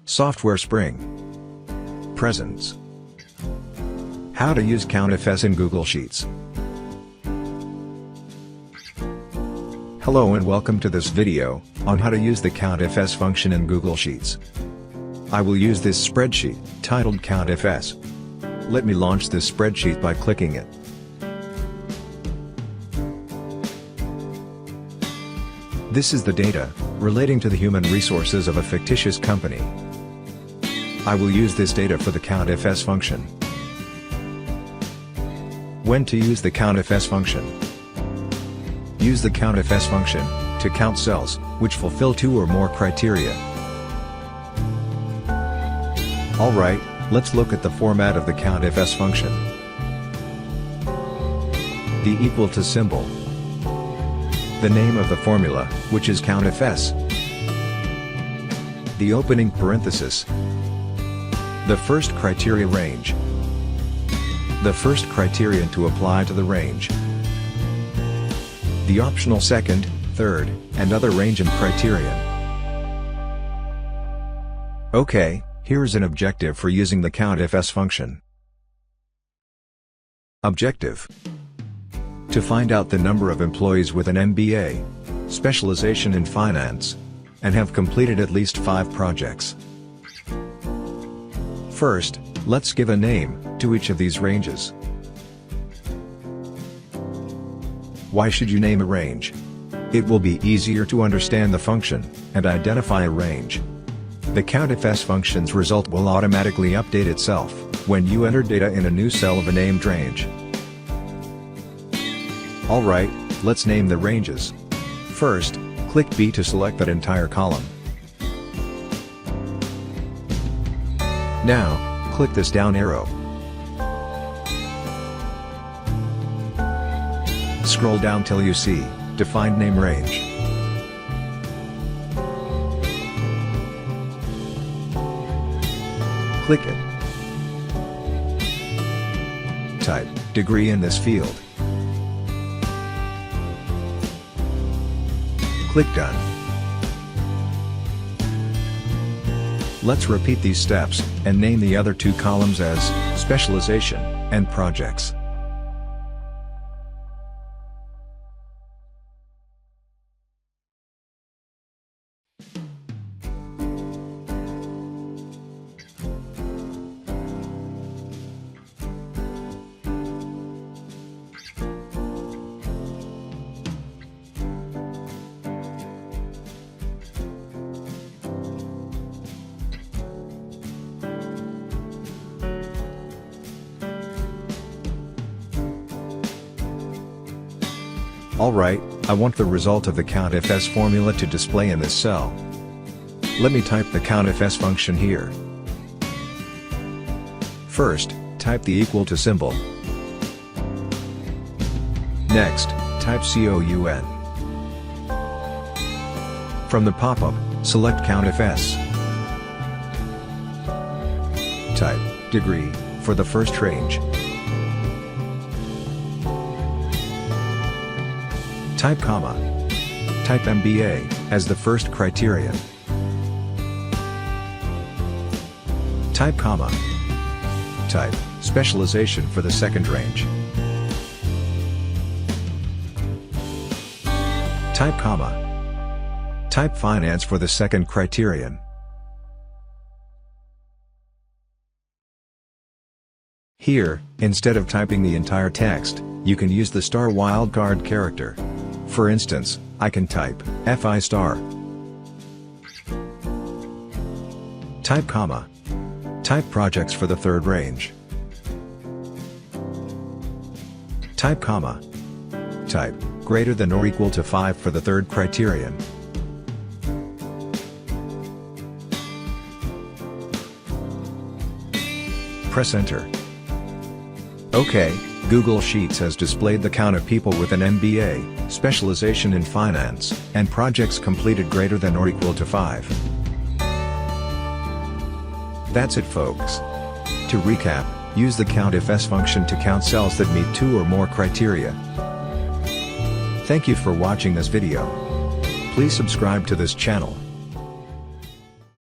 Software Spring. Presents. How to use COUNTIFs in Google Sheets. Hello and welcome to this video on how to use the COUNTIFs function in Google Sheets. I will use this spreadsheet, titled COUNTIFs. Let me launch this spreadsheet by clicking it. This is the data relating to the human resources of a fictitious company. I will use this data for the COUNTIFs function. When to use the COUNTIFs function? Use the COUNTIFs function to count cells which fulfill two or more criteria. Alright, let's look at the format of the COUNTIFs function. The equal to symbol. The name of the formula, which is COUNTIFs. The opening parenthesis. The first criteria range. The first criterion to apply to the range. The optional second, third, and other range and criterion. Okay, here's an objective for using the COUNTIFs function. Objective: to find out the number of employees with an MBA, specialization in finance, and have completed at least 5 projects. First, let's give a name to each of these ranges. Why should you name a range? It will be easier to understand the function and identify a range. The COUNTIFs function's result will automatically update itself when you enter data in a new cell of a named range. Alright, let's name the ranges. First, click B to select that entire column. Now, click this down arrow. Scroll down till you see Define Name Range. Click it. Type degree in this field. Click Done. Let's repeat these steps and name the other 2 columns as specialization and projects. Alright, I want the result of the COUNTIFs formula to display in this cell. Let me type the COUNTIFs function here. First, type the equal to symbol. Next, type COUN. From the pop-up, select COUNTIFs. Type degree for the first range. Type comma. Type MBA as the first criterion. Type comma. Type specialization for the second range. Type comma. Type finance for the second criterion. Here, instead of typing the entire text, you can use the star wildcard character. For instance, I can type FI star. Type comma. Type projects for the third range. Type comma. Type greater than or equal to 5 for the third criterion. Press enter. OK, Google Sheets has displayed the count of people with an MBA, specialization in finance, and projects completed greater than or equal to 5. That's it, folks. To recap, use the COUNTIFs function to count cells that meet 2 or more criteria. Thank you for watching this video. Please subscribe to this channel.